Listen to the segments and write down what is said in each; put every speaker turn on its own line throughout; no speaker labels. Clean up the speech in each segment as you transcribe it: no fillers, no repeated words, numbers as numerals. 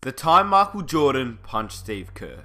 The time Michael Jordan punched Steve Kerr.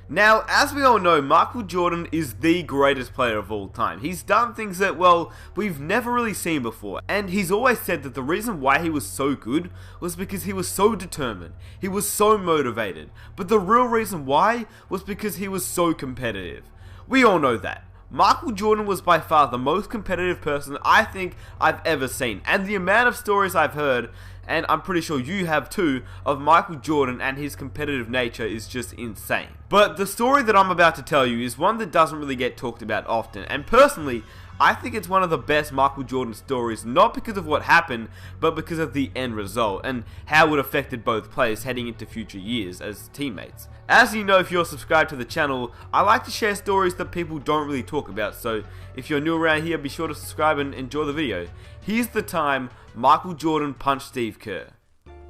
Now, as we all know, Michael Jordan is the greatest player of all time. He's done things that, well, we've never really seen before. And he's always said that the reason why he was so good was because he was so determined. He was so motivated. But the real reason why was because he was so competitive. We all know that. Michael Jordan was by far the most competitive person I think I've ever seen. And the amount of stories I've heard, and I'm pretty sure you have too, of Michael Jordan and his competitive nature is just insane. But the story that I'm about to tell you is one that doesn't really get talked about often, and personally, I think it's one of the best Michael Jordan stories, not because of what happened, but because of the end result, and how it affected both players heading into future years as teammates. As you know, if you're subscribed to the channel, I like to share stories that people don't really talk about, so if you're new around here, be sure to subscribe and enjoy the video. Here's the time Michael Jordan punched Steve Kerr.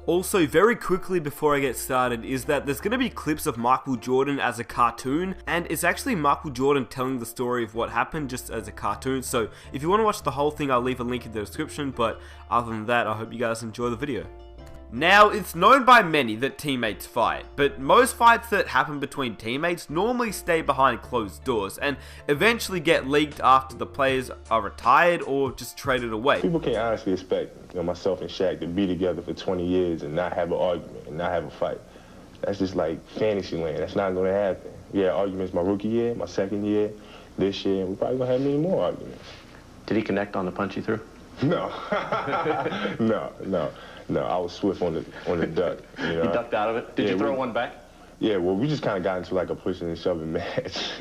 Also, very quickly before I get started, is that there's going to be clips of Michael Jordan as a cartoon, and it's actually Michael Jordan telling the story of what happened just as a cartoon, so if you want to watch the whole thing, I'll leave a link in the description, but other than that, I hope you guys enjoy the video. Now, it's known by many that teammates fight, but most fights that happen between teammates normally stay behind closed doors and eventually get leaked after the players are retired or just traded away.
People can't honestly expect myself and Shaq to be together for 20 years and not have an argument and not have a fight. That's just like fantasy land. That's not going to happen. We had arguments my rookie year, my second year, this year, and we're probably going to have many more arguments.
Did he connect on the punch he threw?
No. No, I was swift on the duck. You know?
You ducked out of it? Did you throw one back?
Yeah, well, we just kind of got into like a pushing and shoving match.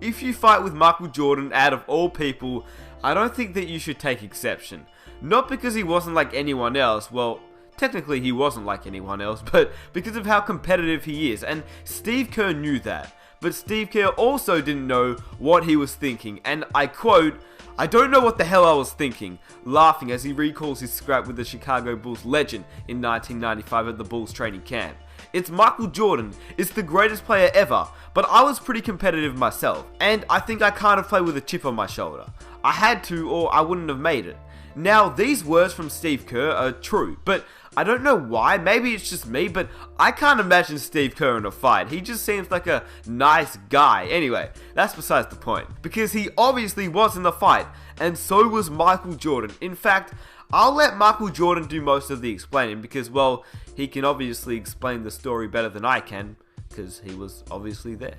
If you fight with Michael Jordan, out of all people, I don't think that you should take exception. Not because he wasn't like anyone else, well, technically he wasn't like anyone else, but because of how competitive he is, and Steve Kerr knew that. But Steve Kerr also didn't know what he was thinking, and I quote, "I don't know what the hell I was thinking," laughing as he recalls his scrap with the Chicago Bulls legend in 1995 at the Bulls training camp. "It's Michael Jordan, it's the greatest player ever, but I was pretty competitive myself, and I think I kind of play with a chip on my shoulder. I had to, or I wouldn't have made it." Now, these words from Steve Kerr are true, but I don't know why, maybe it's just me, but I can't imagine Steve Kerr in a fight. He just seems like a nice guy. Anyway, that's besides the point, because he obviously was in the fight, and so was Michael Jordan. In fact, I'll let Michael Jordan do most of the explaining, because, well, he can obviously explain the story better than I can, because he was obviously there.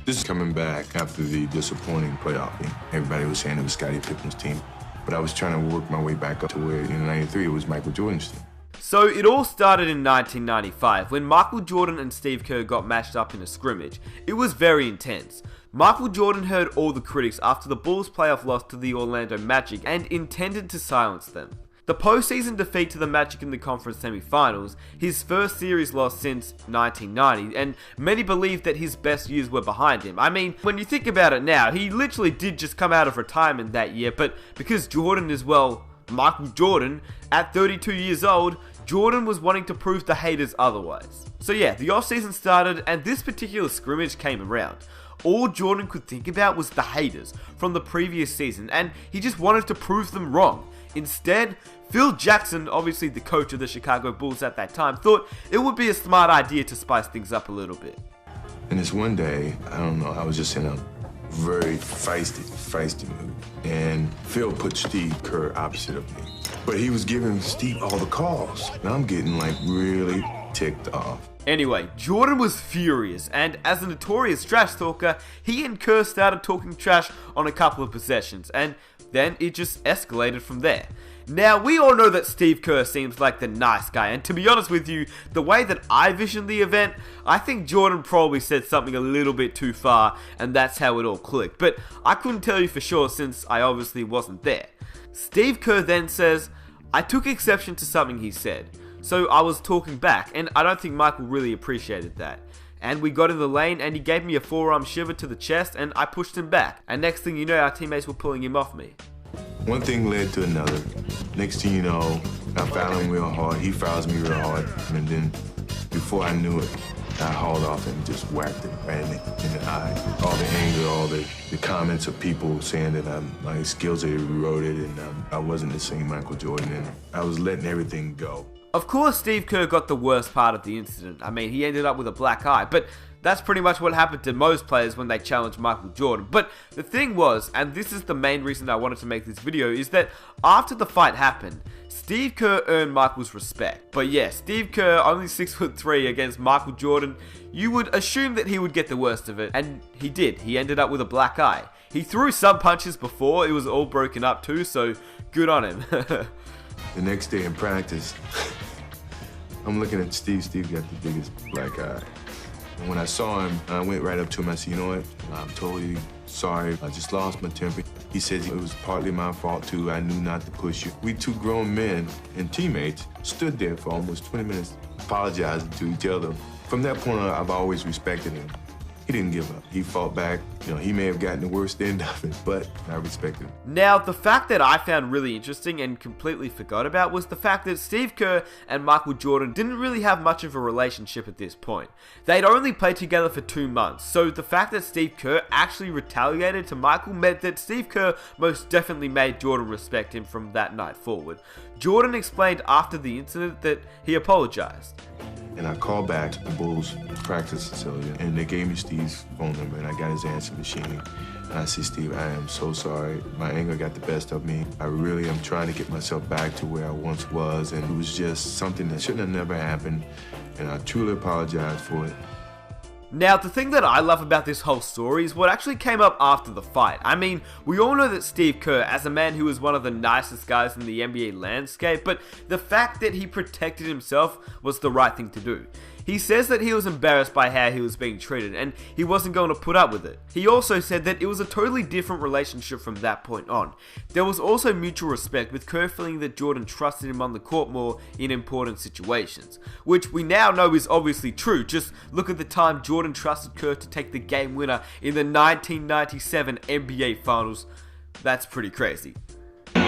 This is coming back after the disappointing playoff game. Everybody was saying it was Scottie Pippen's team, but I was trying to work my way back up to where in '93 it was Michael Jordan's team.
So it all started in 1995 when Michael Jordan and Steve Kerr got matched up in a scrimmage. It was very intense. Michael Jordan heard all the critics after the Bulls' playoff loss to the Orlando Magic and intended to silence them. The postseason defeat to the Magic in the conference semifinals, his first series loss since 1990, and many believe that his best years were behind him. I mean, when you think about it now, he literally did just come out of retirement that year, but because Jordan is, well, Michael Jordan, at 32 years old, Jordan was wanting to prove to haters otherwise. So yeah, the offseason started and this particular scrimmage came around. All Jordan could think about was the haters from the previous season, and he just wanted to prove them wrong. Instead, Phil Jackson, obviously the coach of the Chicago Bulls at that time, thought it would be a smart idea to spice things up a little bit.
And this one day, I don't know, I was just in a very feisty mood. And Phil put Steve Kerr opposite of me. But he was giving Steve all the calls. And I'm getting like really ticked off.
Anyway, Jordan was furious, and as a notorious trash talker, he and Kerr started talking trash on a couple of possessions, and then it just escalated from there. Now, we all know that Steve Kerr seems like the nice guy, and to be honest with you, the way that I visioned the event, I think Jordan probably said something a little bit too far, and that's how it all clicked, but I couldn't tell you for sure since I obviously wasn't there. Steve Kerr then says, "I took exception to something he said, so I was talking back, and I don't think Michael really appreciated that. And we got in the lane, and he gave me a forearm shiver to the chest, and I pushed him back, and next thing you know, our teammates were pulling him off me."
One thing led to another. Next thing you know, I fouled him real hard. He fouls me real hard. And then before I knew it, I hauled off and just whacked it right in the eye. All the anger, all the comments of people saying that my skills had eroded and I wasn't the same Michael Jordan. And I was letting everything go.
Of course, Steve Kerr got the worst part of the incident. I mean, he ended up with a black eye, but that's pretty much what happened to most players when they challenged Michael Jordan. But the thing was, and this is the main reason I wanted to make this video, is that after the fight happened, Steve Kerr earned Michael's respect. But yeah, Steve Kerr, only 6'3" against Michael Jordan, you would assume that he would get the worst of it, and he did. He ended up with a black eye. He threw some punches before, it was all broken up too, so good on him.
The next day in practice, I'm looking at Steve. Steve got the biggest black eye. And when I saw him, I went right up to him. I said, you know what? I'm totally sorry. I just lost my temper. He said it was partly my fault, too. I knew not to push you. We two grown men and teammates stood there for almost 20 minutes apologizing to each other. From that point on, I've always respected him. He didn't give up. He fought back. You know, he may have gotten the worst end of it, but I respect him.
Now, the fact that I found really interesting and completely forgot about was the fact that Steve Kerr and Michael Jordan didn't really have much of a relationship at this point. They'd only played together for 2 months, so the fact that Steve Kerr actually retaliated to Michael meant that Steve Kerr most definitely made Jordan respect him from that night forward. Jordan explained after the incident that he apologized.
And I called back to the Bulls practice facility, and they gave me Steve's phone number, and I got his answer machine. And I said, Steve, I am so sorry. My anger got the best of me. I really am trying to get myself back to where I once was, and it was just something that shouldn't have never happened, and I truly apologize for it.
Now, the thing that I love about this whole story is what actually came up after the fight. I mean, we all know that Steve Kerr, as a man who was one of the nicest guys in the NBA landscape, but the fact that he protected himself was the right thing to do. He says that he was embarrassed by how he was being treated and he wasn't going to put up with it. He also said that it was a totally different relationship from that point on. There was also mutual respect, with Kerr feeling that Jordan trusted him on the court more in important situations, which we now know is obviously true. Just look at the time Jordan trusted Kerr to take the game winner in the 1997 NBA Finals. That's pretty crazy.
He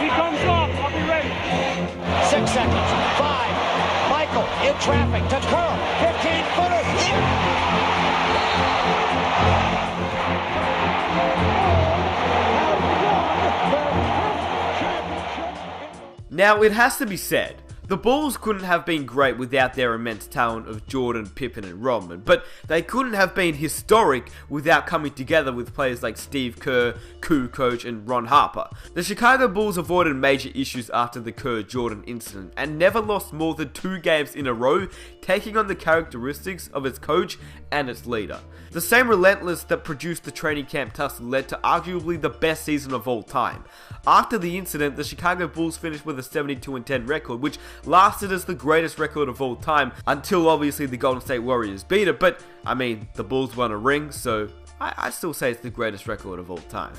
comes off, I'll be ready.
6 seconds, 5, Michael in traffic to Kerr, 15-footer.
Now, it has to be said, the Bulls couldn't have been great without their immense talent of Jordan, Pippen and Rodman, but they couldn't have been historic without coming together with players like Steve Kerr, Kukoc and Ron Harper. The Chicago Bulls avoided major issues after the Kerr-Jordan incident and never lost more than 2 games in a row, taking on the characteristics of its coach and its leader. The same relentlessness that produced the training camp tussle led to arguably the best season of all time. After the incident, the Chicago Bulls finished with a 72-10 record, which lasted as the greatest record of all time until obviously the Golden State Warriors beat it, but I mean, the Bulls won a ring, so I still say it's the greatest record of all time.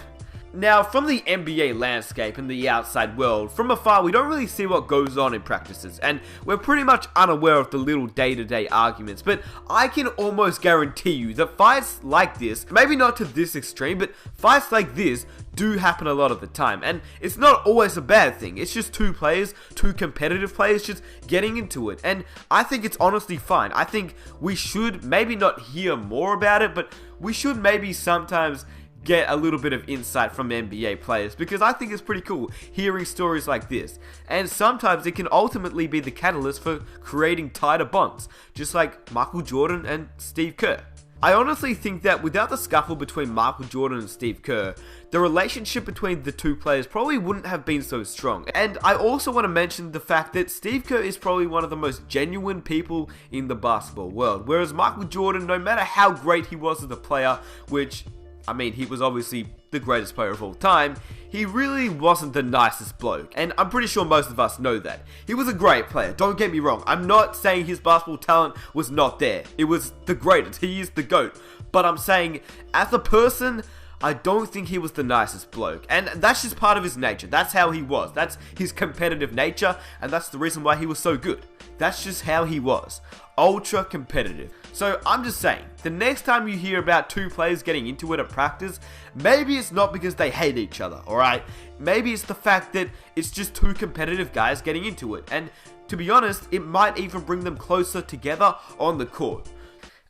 Now, from the NBA landscape and the outside world, from afar we don't really see what goes on in practices, and we're pretty much unaware of the little day-to-day arguments, but I can almost guarantee you that fights like this, maybe not to this extreme, but fights like this do happen a lot of the time, and it's not always a bad thing. It's just 2 players, 2 competitive players just getting into it, and I think it's honestly fine. I think we should maybe not hear more about it, but we should maybe sometimes get a little bit of insight from NBA players, because I think it's pretty cool hearing stories like this, and sometimes it can ultimately be the catalyst for creating tighter bonds, just like Michael Jordan and Steve Kerr. I honestly think that without the scuffle between Michael Jordan and Steve Kerr, the relationship between the 2 players probably wouldn't have been so strong. And I also want to mention the fact that Steve Kerr is probably one of the most genuine people in the basketball world, whereas Michael Jordan, no matter how great he was as a player, which I mean, he was obviously the greatest player of all time, he really wasn't the nicest bloke, and I'm pretty sure most of us know that. He was a great player, don't get me wrong. I'm not saying his basketball talent was not there. It was the greatest, he is the GOAT. But I'm saying, as a person, I don't think he was the nicest bloke, and that's just part of his nature. That's how he was. That's his competitive nature, and that's the reason why he was so good. That's just how he was. Ultra competitive. So I'm just saying, the next time you hear about 2 players getting into it at practice, maybe it's not because they hate each other, alright? Maybe it's the fact that it's just 2 competitive guys getting into it, and to be honest, it might even bring them closer together on the court.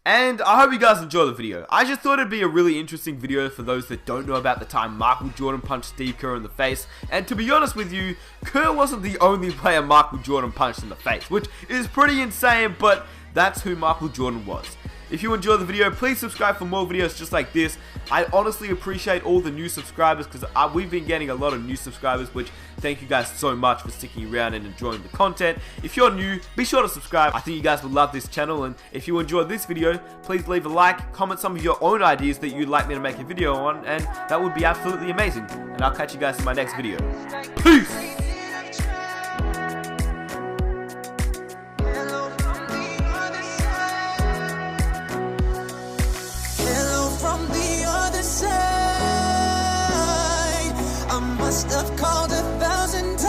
And I hope you guys enjoy the video. I just thought it'd be a really interesting video for those that don't know about the time Michael Jordan punched Steve Kerr in the face. And to be honest with you, Kerr wasn't the only player Michael Jordan punched in the face, which is pretty insane, but that's who Michael Jordan was. If you enjoyed the video, please subscribe for more videos just like this. I honestly appreciate all the new subscribers because we've been getting a lot of new subscribers, which thank you guys so much for sticking around and enjoying the content. If you're new, be sure to subscribe. I think you guys will love this channel, and if you enjoyed this video, please leave a like, comment some of your own ideas that you'd like me to make a video on, and that would be absolutely amazing. And I'll catch you guys in my next video. Peace!
Must have called 1,000 times.